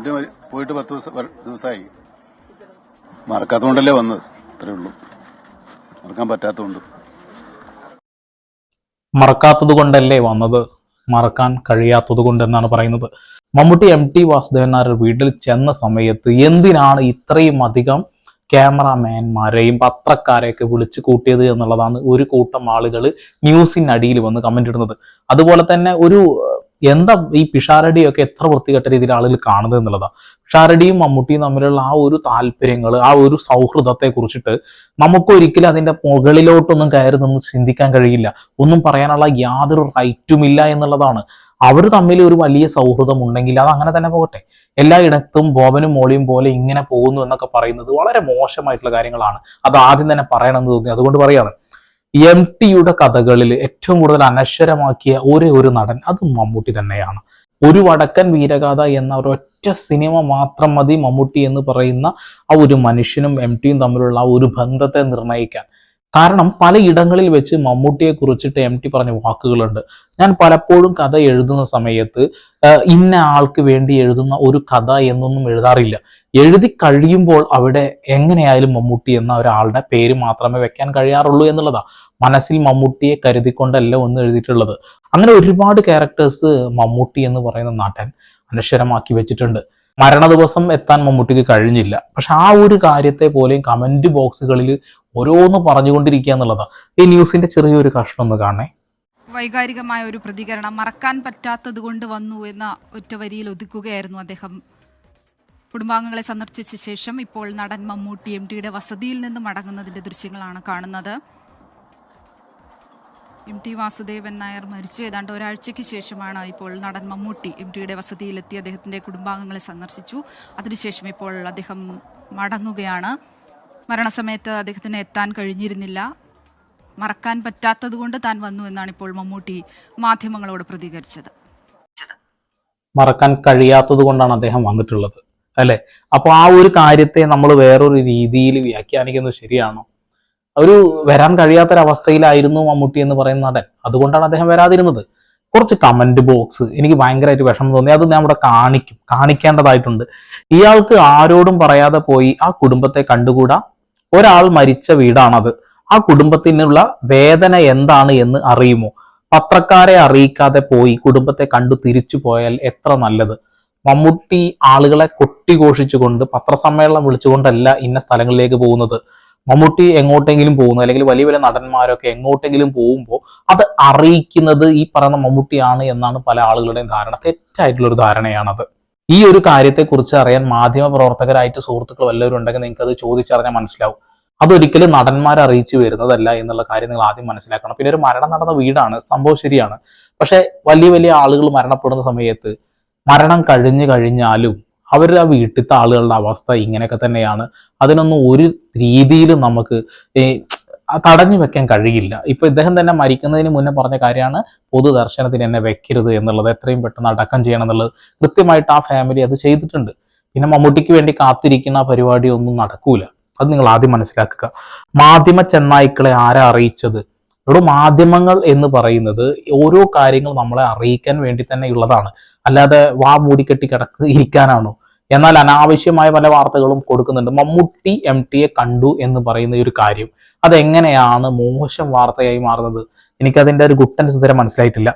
പോയിട്ട് 10 ദിവസമായി. മറക്കാത്തതുകൊണ്ടല്ലേ വന്നത്, അത്രേ ഉള്ളൂ. മറക്കാൻ പറ്റാത്തതുകൊണ്ട്. മറക്കാത്തത് കൊണ്ടല്ലേ വന്നത്, മറക്കാൻ കഴിയാത്തത് കൊണ്ടെന്നാണ് പറയുന്നത്. മമ്മൂട്ടി MT വാസുദേവൻ നായർ വീട്ടിൽ ചെന്ന സമയത്ത് എന്തിനാണ് ഇത്രയും അധികം ക്യാമറാമാൻമാരെയും പത്രക്കാരെയൊക്കെ വിളിച്ചു കൂട്ടിയത് എന്നുള്ളതാണ് ഒരു കൂട്ടം ആളുകൾ ന്യൂസിനടിയിൽ വന്ന് കമന്റ് ഇടുന്നത്. അതുപോലെ തന്നെ എന്താ ഈ പിഷാരടിയൊക്കെ എത്ര വൃത്തികെട്ട രീതിയിൽ ആളുകൾ കാണുന്നത് എന്നുള്ളതാണ്. പിഷാരടിയും മമ്മൂട്ടിയും തമ്മിലുള്ള ആ ഒരു താല്പര്യങ്ങൾ, ആ ഒരു സൗഹൃദത്തെ കുറിച്ചിട്ട് നമുക്കൊരിക്കലും അതിന്റെ മുകളിലോട്ടൊന്നും കയറി നിന്ന് ചിന്തിക്കാൻ കഴിയില്ല. ഒന്നും പറയാനുള്ള യാതൊരു റൈറ്റുമില്ല എന്നുള്ളതാണ്. അവർ തമ്മിൽ ഒരു വലിയ സൗഹൃദം ഉണ്ടെങ്കിൽ അത് അങ്ങനെ തന്നെ പോകട്ടെ. എല്ലായിടത്തും ബോബനും മോളിയും പോലെ ഇങ്ങനെ പോകുന്നു എന്നൊക്കെ പറയുന്നത് വളരെ മോശമായിട്ടുള്ള കാര്യങ്ങളാണ്. അത് ആദ്യം തന്നെ പറയണമെന്ന് തോന്നി, അതുകൊണ്ട് പറയാണ്. MTയുടെ കഥകളിൽ ഏറ്റവും കൂടുതൽ അനശ്വരമാക്കിയ ഒരേ ഒരു നടൻ അത് മമ്മൂട്ടി തന്നെയാണ്. ഒരു വടക്കൻ വീരഗാഥ എന്ന ഒരൊറ്റ സിനിമ മാത്രം മതി മമ്മൂട്ടി എന്ന് പറയുന്ന ആ ഒരു മനുഷ്യനും MTയും തമ്മിലുള്ള ആ ഒരു ബന്ധത്തെ നിർണ്ണയിക്കാൻ. കാരണം പലയിടങ്ങളിൽ വെച്ച് മമ്മൂട്ടിയെ കുറിച്ചിട്ട് MT പറഞ്ഞ വാക്കുകളുണ്ട്. ഞാൻ പലപ്പോഴും കഥ എഴുതുന്ന സമയത്ത് ഇന്ന ആൾക്ക് വേണ്ടി എഴുതുന്ന ഒരു കഥ എന്നൊന്നും എഴുതാറില്ല. എഴുതി കഴിയുമ്പോൾ അവിടെ എങ്ങനെയായാലും മമ്മൂട്ടി എന്ന ഒരാളുടെ പേര് മാത്രമേ വെക്കാൻ കഴിയാറുള്ളൂ എന്നുള്ളതാണ്. മനസ്സിൽ മമ്മൂട്ടിയെ കരുതിക്കൊണ്ടല്ല ഒന്ന് എഴുതിയിട്ടുള്ളത്. അങ്ങനെ ഒരുപാട് ക്യാരക്ടേഴ്സ് മമ്മൂട്ടി എന്ന് പറയുന്ന നടൻ അനശ്വരമാക്കി വെച്ചിട്ടുണ്ട്. മരണ ദിവസം എത്താൻ മമ്മൂട്ടിക്ക് കഴിഞ്ഞില്ല. പക്ഷെ ആ ഒരു കാര്യത്തെ പോലെയും കമന്റ് ബോക്സുകളിൽ ഓരോന്ന് പറഞ്ഞുകൊണ്ടിരിക്കുക എന്നുള്ളതാണ്. ഈ ന്യൂസിന്റെ ചെറിയൊരു കഷ്ണം ഒന്ന് കാണേ. വൈകാരികമായ ഒരു പ്രതികരണം, മറക്കാൻ പറ്റാത്തത് കൊണ്ട് വന്നു എന്ന ഒറ്റ വരിയിൽ ഒതുക്കുകയായിരുന്നു അദ്ദേഹം. കുടുംബാംഗങ്ങളെ സന്ദർശിച്ച ശേഷം ഇപ്പോൾ നടൻ മമ്മൂട്ടി MTയുടെ വസതിയിൽ നിന്ന് മടങ്ങുന്നതിന്റെ ദൃശ്യങ്ങളാണ് കാണുന്നത്. MT വാസുദേവൻ നായർ മരിച്ചു ഏതാണ്ട് ഒരാഴ്ചയ്ക്ക് ശേഷമാണ് ഇപ്പോൾ നടൻ മമ്മൂട്ടി MTയുടെ വസതിയിലെത്തി അദ്ദേഹത്തിന്റെ കുടുംബാംഗങ്ങളെ സന്ദർശിച്ചു. അതിനുശേഷം ഇപ്പോൾ അദ്ദേഹം മടങ്ങുകയാണ്. മരണസമയത്ത് അദ്ദേഹത്തിന് എത്താൻ കഴിഞ്ഞിരുന്നില്ല, മറക്കാൻ പറ്റാത്തത് കൊണ്ട് താൻ വന്നു എന്നാണ് ഇപ്പോൾ മമ്മൂട്ടി മാധ്യമങ്ങളോട് പ്രതികരിച്ചത്. മറക്കാൻ കഴിയാത്തത് കൊണ്ടാണ് അദ്ദേഹം വന്നിട്ടുള്ളത്, അല്ലെ? അപ്പൊ ആ ഒരു കാര്യത്തെ നമ്മൾ വേറൊരു രീതിയിൽ വ്യാഖ്യാനിക്കുന്നത് ശരിയാണോ? ഒരു വരാൻ കഴിയാത്തൊരവസ്ഥയിലായിരുന്നു മമ്മൂട്ടി എന്ന് പറയുന്ന നടൻ, അതുകൊണ്ടാണ് അദ്ദേഹം വരാതിരുന്നത്. കുറച്ച് കമന്റ് ബോക്സ് എനിക്ക് ഭയങ്കരമായിട്ട് വിഷമം തോന്നി. അത് ഞാൻ ഇവിടെ കാണിക്കേണ്ടതായിട്ടുണ്ട്. ഇയാൾക്ക് ആരോടും പറയാതെ പോയി ആ കുടുംബത്തെ കണ്ടുകൂടാ. ഒരാൾ മരിച്ച വീടാണത്. ആ കുടുംബത്തിനുള്ള വേദന എന്താണ് എന്ന് അറിയുമോ? പത്രക്കാരെ അറിയിക്കാതെ പോയി കുടുംബത്തെ കണ്ടു തിരിച്ചു പോയാൽ എത്ര നല്ലത്. മമ്മൂട്ടി ആളുകളെ കൊട്ടിഘോഷിച്ചുകൊണ്ട് പത്രസമ്മേളനം വിളിച്ചുകൊണ്ടല്ല ഇന്ന സ്ഥലങ്ങളിലേക്ക് പോകുന്നത്. മമ്മൂട്ടി എങ്ങോട്ടെങ്കിലും പോകുന്നു, അല്ലെങ്കിൽ വലിയ വലിയ നടന്മാരൊക്കെ എങ്ങോട്ടെങ്കിലും പോകുമ്പോൾ അത് അറിയിക്കുന്നത് ഈ പറയുന്ന മമ്മൂട്ടിയാണ് എന്നാണ് പല ആളുകളുടെയും ധാരണ. തെറ്റായിട്ടുള്ളൊരു ധാരണയാണത്. ഈ ഒരു കാര്യത്തെക്കുറിച്ച് അറിയാൻ മാധ്യമ പ്രവർത്തകരായിട്ട് സുഹൃത്തുക്കൾ വല്ലവരും ഉണ്ടെങ്കിൽ നിങ്ങൾക്ക് അത് ചോദിച്ചറിഞ്ഞാൽ മനസ്സിലാവും. അതൊരിക്കലും നടന്മാരെ അറിയിച്ചു വരുന്നതല്ല എന്നുള്ള കാര്യം നിങ്ങൾ ആദ്യം മനസ്സിലാക്കണം. പിന്നെ ഒരു മരണം നടന്ന വീടാണ്, സംഭവം ശരിയാണ്. പക്ഷെ വലിയ വലിയ ആളുകൾ മരണപ്പെടുന്ന സമയത്ത് മരണം കഴിഞ്ഞാലും അവർ ആ വീട്ടിലത്തെ ആളുകളുടെ അവസ്ഥ ഇങ്ങനെയൊക്കെ തന്നെയാണ്. അതിനൊന്നും ഒരു രീതിയിലും നമുക്ക് തടഞ്ഞു വെക്കാൻ കഴിയില്ല. ഇപ്പൊ ഇദ്ദേഹം തന്നെ മരിക്കുന്നതിന് മുന്നേ പറഞ്ഞ കാര്യമാണ് പൊതുദർശനത്തിന് എന്നെ വെക്കരുത് എന്നുള്ളത്. എത്രയും പെട്ടെന്ന് അടക്കം ചെയ്യണം എന്നുള്ളത് കൃത്യമായിട്ട് ആ ഫാമിലി അത് ചെയ്തിട്ടുണ്ട്. പിന്നെ മമ്മൂട്ടിക്ക് വേണ്ടി കാത്തിരിക്കുന്ന പരിപാടി ഒന്നും നടക്കൂല. അത് നിങ്ങൾ ആദ്യം മനസ്സിലാക്കുക. മാധ്യമ ചെന്നായ്ക്കളെ ആരാ അറിയിച്ചത്? ഇവിടെ മാധ്യമങ്ങൾ എന്ന് പറയുന്നത് ഓരോ കാര്യങ്ങൾ നമ്മളെ അറിയിക്കാൻ വേണ്ടി തന്നെ ഉള്ളതാണ്, അല്ലാതെ വാ മൂടിക്കെട്ടി ഇരിക്കാനാണോ? എന്നാൽ അനാവശ്യമായ പല വാർത്തകളും കൊടുക്കുന്നുണ്ട്. മമ്മൂട്ടി MTയെ കണ്ടു എന്ന് പറയുന്ന ഒരു കാര്യം അതെങ്ങനെയാണ് മോശം വാർത്തയായി മാറുന്നത്? എനിക്കതിന്റെ ഒരു ഗുട്ടൻസ് ഇതുവരെ മനസ്സിലായിട്ടില്ല.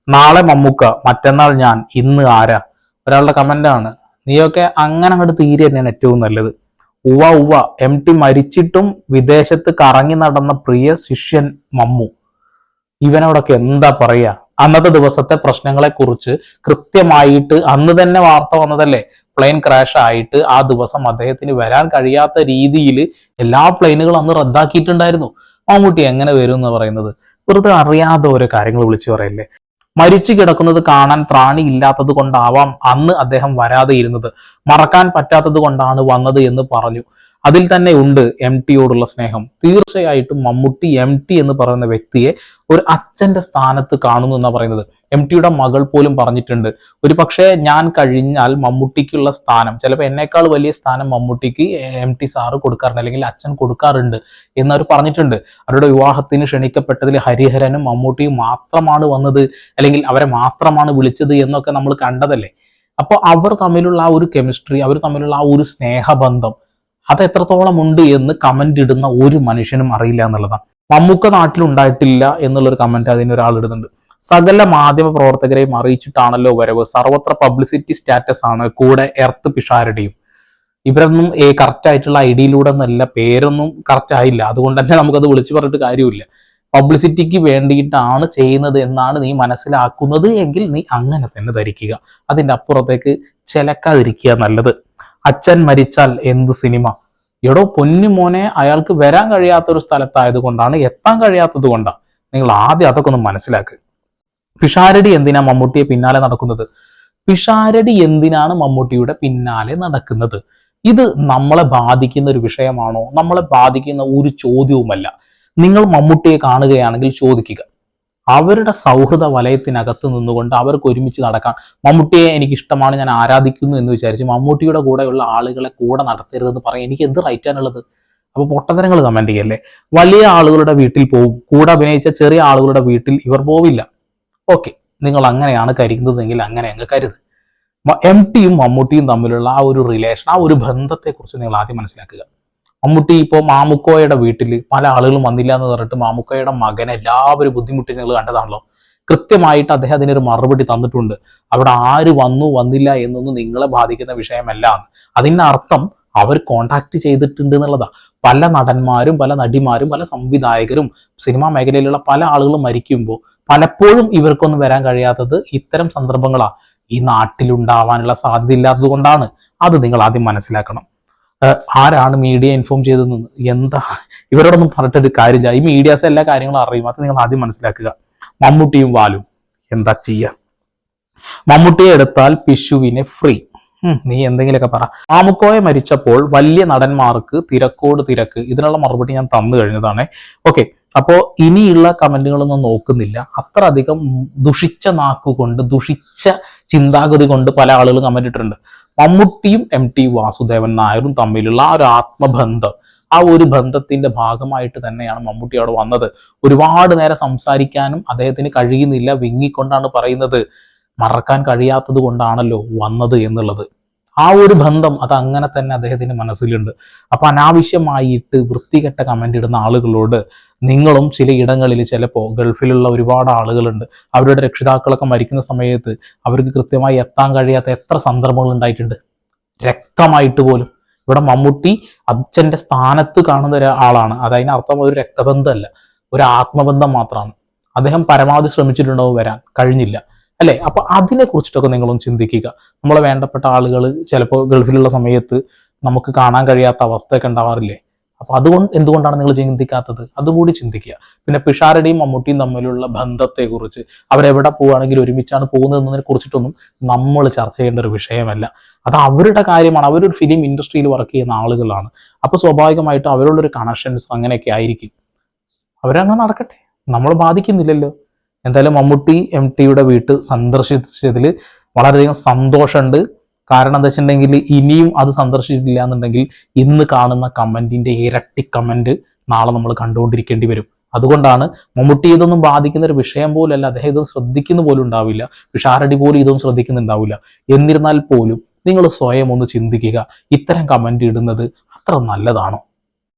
നാളെ മമ്മൂക്ക, മറ്റന്നാൾ ഞാൻ, ഇന്ന് ആരാ? ഒരാളുടെ കമന്റാണ്. നീയൊക്കെ അങ്ങനെ അങ്ങോട്ട് തീരെ തന്നെയാണ് ഏറ്റവും നല്ലത്. ഉവ്വ MT മരിച്ചിട്ടും വിദേശത്ത് കറങ്ങി നടന്ന പ്രിയ ശിഷ്യൻ മമ്മു, ഇവനോടൊക്കെ എന്താ പറയാ? അന്നത്തെ ദിവസത്തെ പ്രശ്നങ്ങളെ കുറിച്ച് കൃത്യമായിട്ട് അന്ന് തന്നെ വാർത്ത വന്നതല്ലേ. പ്ലെയിൻ ക്രാഷ് ആയിട്ട് ആ ദിവസം അദ്ദേഹത്തിന് വരാൻ കഴിയാത്ത രീതിയിൽ എല്ലാ പ്ലെയിനുകളും അന്ന് റദ്ദാക്കിയിട്ടുണ്ടായിരുന്നു. മമ്മൂട്ടി എങ്ങനെ വരും എന്ന് പറയുന്നത് വെറുതെ അറിയാതെ ഓരോ കാര്യങ്ങൾ വിളിച്ചു പറയല്ലേ. മരിച്ചു കിടക്കുന്നത് കാണാൻ ത്രാണി ഇല്ലാത്തത് കൊണ്ടാവാം അന്ന് അദ്ദേഹം വരാതെ ഇരുന്നത്. മറക്കാൻ പറ്റാത്തത് കൊണ്ടാണ് വന്നത് എന്ന് പറഞ്ഞു. അതിൽ തന്നെ ഉണ്ട് MTയോടുള്ള സ്നേഹം. തീർച്ചയായിട്ടും മമ്മൂട്ടി MT എന്ന് പറയുന്ന വ്യക്തിയെ ഒരു അച്ഛന്റെ സ്ഥാനത്ത് കാണുന്നു എന്നാണ് പറയുന്നത്. MTയുടെ മകൾ പോലും പറഞ്ഞിട്ടുണ്ട്, ഒരു പക്ഷേ ഞാൻ കഴിഞ്ഞാൽ മമ്മൂട്ടിക്കുള്ള സ്ഥാനം, ചിലപ്പോൾ എന്നേക്കാൾ വലിയ സ്ഥാനം മമ്മൂട്ടിക്ക് MT സാറ് കൊടുക്കാറുണ്ട്, അല്ലെങ്കിൽ അച്ഛൻ കൊടുക്കാറുണ്ട് എന്നവർ പറഞ്ഞിട്ടുണ്ട്. അവരുടെ വിവാഹത്തിന് ക്ഷണിക്കപ്പെട്ടതിൽ ഹരിഹരനും മമ്മൂട്ടിയും മാത്രമാണ് വന്നത്, അല്ലെങ്കിൽ അവരെ മാത്രമാണ് വിളിച്ചത് എന്നൊക്കെ നമ്മൾ കണ്ടതല്ലേ. അപ്പോൾ അവർ തമ്മിലുള്ള ആ ഒരു കെമിസ്ട്രി, അവർ തമ്മിലുള്ള ആ ഒരു സ്നേഹബന്ധം അത് എത്രത്തോളം ഉണ്ട് എന്ന് കമന്റ് ഇടുന്ന ഒരു മനുഷ്യനും അറിയില്ല എന്നുള്ളതാണ്. മമ്മൂക്ക നാട്ടിലുണ്ടായിട്ടില്ല എന്നുള്ളൊരു കമന്റ് അതിനൊരാൾ ഇടുന്നുണ്ട്. സകല മാധ്യമ പ്രവർത്തകരെയും അറിയിച്ചിട്ടാണല്ലോ വരവ്, സർവത്ര പബ്ലിസിറ്റി സ്റ്റാറ്റസ് ആണ്, കൂടെ എർത്ത് പിഷാരടിയും. ഇവരൊന്നും കറക്റ്റ് ആയിട്ടുള്ള ഐഡിയിലൂടെ ഒന്നല്ല, പേരൊന്നും കറക്റ്റ് ആയില്ല, അതുകൊണ്ട് തന്നെ നമുക്കത് വിളിച്ചു പറഞ്ഞിട്ട് കാര്യമില്ല. പബ്ലിസിറ്റിക്ക് വേണ്ടിയിട്ടാണ് ചെയ്യുന്നത് എന്നാണ് നീ മനസ്സിലാക്കുന്നത് എങ്കിൽ നീ അങ്ങനെ തന്നെ ധരിക്കുക, അതിൻ്റെ അപ്പുറത്തേക്ക് ചിലക്കാതിരിക്കുക നല്ലത്. അച്ഛൻ മരിച്ചാൽ എന്ത് സിനിമ? എടോ പൊന്നു മോനെ, അയാൾക്ക് വരാൻ കഴിയാത്തൊരു സ്ഥലത്തായത് കൊണ്ടാണ്, എത്താൻ കഴിയാത്തത് കൊണ്ടാണ്. നിങ്ങൾ ആദ്യം അതൊക്കെ ഒന്ന് മനസ്സിലാക്കുക. പിഷാരടി എന്തിനാ മമ്മൂട്ടിയെ പിന്നാലെ നടക്കുന്നത്? പിഷാരടി എന്തിനാണ് മമ്മൂട്ടിയുടെ പിന്നാലെ നടക്കുന്നത്? ഇത് നമ്മളെ ബാധിക്കുന്ന ഒരു വിഷയമാണോ? നമ്മളെ ബാധിക്കുന്ന ഒരു ചോദ്യവുമല്ല. നിങ്ങൾ മമ്മൂട്ടിയെ കാണുകയാണെങ്കിൽ ചോദിക്കുക, അവരുടെ സൗഹൃദ വലയത്തിനകത്ത് നിന്നുകൊണ്ട് അവർക്ക് ഒരുമിച്ച് നടക്കാം. മമ്മൂട്ടിയെ എനിക്ക് ഇഷ്ടമാണ്, ഞാൻ ആരാധിക്കുന്നു എന്ന് വിചാരിച്ച് മമ്മൂട്ടിയുടെ കൂടെയുള്ള ആളുകളെ കൂടെ നടത്തരുതെന്ന് പറയാൻ എനിക്ക് എന്ത് റൈറ്റാണുള്ളത്? അപ്പോൾ പൊട്ടത്തരങ്ങൾ കമന്റ് ചെയ്യല്ലേ. വലിയ ആളുകളുടെ വീട്ടിൽ പോവും, കൂടെ അഭിനയിച്ച ചെറിയ ആളുകളുടെ വീട്ടിൽ ഇവർ പോവില്ല. ഓക്കെ, നിങ്ങൾ അങ്ങനെയാണ് കരുതുന്നതെങ്കിൽ അങ്ങനെ അങ്ങ് കരുത്. MTയും മമ്മൂട്ടിയും തമ്മിലുള്ള ആ ഒരു റിലേഷൻ, ആ ഒരു ബന്ധത്തെക്കുറിച്ച് നിങ്ങൾ ആദ്യം മനസ്സിലാക്കുക. മമ്മൂട്ടി ഇപ്പോൾ മാമുക്കോയുടെ വീട്ടിൽ പല ആളുകളും വന്നില്ല എന്ന് പറഞ്ഞിട്ട് മാമുക്കോയുടെ മകനെ എല്ലാവരും ബുദ്ധിമുട്ടി നിങ്ങൾ കണ്ടതാണല്ലോ. കൃത്യമായിട്ട് അദ്ദേഹം അതിനൊരു മറുപടി തന്നിട്ടുണ്ട്. അവിടെ ആര് വന്നു വന്നില്ല എന്നൊന്നും നിങ്ങളെ ബാധിക്കുന്ന വിഷയമല്ല. അതിൻ്റെ അർത്ഥം അവർ കോണ്ടാക്ട് ചെയ്തിട്ടുണ്ട് എന്നുള്ളതാ. പല നടന്മാരും പല നടിമാരും പല സംവിധായകരും സിനിമാ മേഖലയിലുള്ള പല ആളുകളും മരിക്കുമ്പോൾ പലപ്പോഴും ഇവർക്കൊന്നും വരാൻ കഴിയാത്തത് ഇത്തരം സന്ദർഭങ്ങളാണ്. ഈ നാട്ടിലുണ്ടാവാനുള്ള സാധ്യത ഇല്ലാത്തത് കൊണ്ടാണ്. അത് നിങ്ങൾ ആദ്യം മനസ്സിലാക്കണം. ആരാണ് മീഡിയ ഇൻഫോം ചെയ്തതെന്ന് എന്താ ഇവരോടൊന്നും പറഞ്ഞിട്ടൊരു കാര്യമില്ല. ഈ മീഡിയാസ് എല്ലാ കാര്യങ്ങളും അറിയും. അത് നിങ്ങൾ ആദ്യം മനസ്സിലാക്കുക. മമ്മൂട്ടിയും വാലും എന്താ ചെയ്യുക? മമ്മൂട്ടിയെ എടുത്താൽ പിഷുവിനെ ഫ്രീ. നീ എന്തെങ്കിലുമൊക്കെ പറ. മാമുക്കോയെ മരിച്ചപ്പോൾ വലിയ നടന്മാർക്ക് തിരക്കോട് തിരക്ക്. ഇതിനുള്ള മറുപടി ഞാൻ തന്നു കഴിഞ്ഞതാണ്. ഓക്കെ, അപ്പോൾ ഇനിയുള്ള കമന്റുകളൊന്നും നോക്കുന്നില്ല. അത്ര അധികം ദുഷിച്ച നാക്കുകൊണ്ട് ദുഷിച്ച ചിന്താഗതി കൊണ്ട് പല ആളുകളും കമന്റ് ഇട്ടിട്ടുണ്ട്. മമ്മൂട്ടിയും MT വാസുദേവൻ നായരും തമ്മിലുള്ള ആ ഒരു ആത്മബന്ധം, ആ ഒരു ബന്ധത്തിന്റെ ഭാഗമായിട്ട് തന്നെയാണ് മമ്മൂട്ടി അവിടെ വന്നത്. ഒരുപാട് നേരം സംസാരിക്കാനും അദ്ദേഹത്തിന് കഴിയുന്നില്ല, വിങ്ങിക്കൊണ്ടാണ് പറയുന്നത്. മറക്കാൻ കഴിയാത്തത് കൊണ്ടാണല്ലോ വന്നത് എന്നുള്ളത്. ആ ഒരു ബന്ധം അത് അങ്ങനെ തന്നെ അദ്ദേഹത്തിന് മനസ്സിലുണ്ട്. അപ്പൊ അനാവശ്യമായിട്ട് വൃത്തികെട്ട കമന്റ് ഇടുന്ന ആളുകളോട് നിങ്ങളും ചില ഇടങ്ങളിൽ ചിലപ്പോൾ ഗൾഫിലുള്ള ഒരുപാട് ആളുകളുണ്ട്, അവരുടെ രക്ഷിതാക്കളൊക്കെ മരിക്കുന്ന സമയത്ത് അവർക്ക് കൃത്യമായി എത്താൻ കഴിയാത്ത എത്ര സന്ദർഭങ്ങൾ ഉണ്ടായിട്ടുണ്ട്, രക്തമായിട്ട് പോലും. ഇവിടെ മമ്മൂട്ടി അച്ഛന്റെ സ്ഥാനത്ത് കാണുന്ന ഒരാളാണ്. അതതിനർത്ഥം ഒരു രക്തബന്ധമല്ല, ഒരു ആത്മബന്ധം മാത്രമാണ്. അദ്ദേഹം പരമാവധി ശ്രമിച്ചിട്ടുണ്ടാവും, വരാൻ കഴിഞ്ഞില്ല അല്ലെ? അപ്പൊ അതിനെ കുറിച്ചിട്ടൊക്കെ നിങ്ങളൊന്ന് ചിന്തിക്കുക. നമ്മളെ വേണ്ടപ്പെട്ട ആളുകൾ ചിലപ്പോൾ ഗൾഫിലുള്ള സമയത്ത് നമുക്ക് കാണാൻ കഴിയാത്ത അവസ്ഥയൊക്കെ ഉണ്ടാവാറില്ലേ? അപ്പൊ അതുകൊണ്ട് എന്തുകൊണ്ടാണ് നിങ്ങൾ ചിന്തിക്കാത്തത്? അതുകൂടി ചിന്തിക്കുക. പിന്നെ പിഷാരടിയും മമ്മൂട്ടിയും തമ്മിലുള്ള ബന്ധത്തെക്കുറിച്ച്, അവരെവിടെ പോവുകയാണെങ്കിൽ ഒരുമിച്ചാണ് പോകുന്നതെന്നതിനെ കുറിച്ചിട്ടൊന്നും നമ്മൾ ചർച്ച ചെയ്യേണ്ട ഒരു വിഷയമല്ല. അത് അവരുടെ കാര്യമാണ്. അവരൊരു ഫിലിം ഇൻഡസ്ട്രിയിൽ വർക്ക് ചെയ്യുന്ന ആളുകളാണ്. അപ്പൊ സ്വാഭാവികമായിട്ടും അവരുള്ളൊരു കണക്ഷൻസ് അങ്ങനെയൊക്കെ ആയിരിക്കും. അവരങ്ങനെ നടക്കട്ടെ, നമ്മൾ ബാധിക്കുന്നില്ലല്ലോ. എന്തായാലും മമ്മൂട്ടി MTയുടെ വീട്ട് സന്ദർശിച്ചതിൽ വളരെയധികം സന്തോഷമുണ്ട്. കാരണം എന്താ വെച്ചിട്ടുണ്ടെങ്കിൽ ഇനിയും അത് സന്ദർശിച്ചിട്ടില്ല എന്നുണ്ടെങ്കിൽ ഇന്ന് കാണുന്ന കമന്റിന്റെ ഇരട്ടി കമന്റ് നാളെ നമ്മൾ കണ്ടുകൊണ്ടിരിക്കേണ്ടി വരും. അതുകൊണ്ടാണ് മമ്മൂട്ടി ഇതൊന്നും ബാധിക്കുന്ന ഒരു വിഷയം പോലല്ല, അദ്ദേഹം ഇതൊന്നും ശ്രദ്ധിക്കുന്ന പോലും ഉണ്ടാവില്ല, പിഷാരടി പോലും ഇതൊന്നും ശ്രദ്ധിക്കുന്നുണ്ടാവില്ല. എന്നിരുന്നാൽ പോലും നിങ്ങൾ സ്വയം ഒന്ന് ചിന്തിക്കുക, ഇത്തരം കമന്റ് ഇടുന്നത് അത്ര നല്ലതാണോ?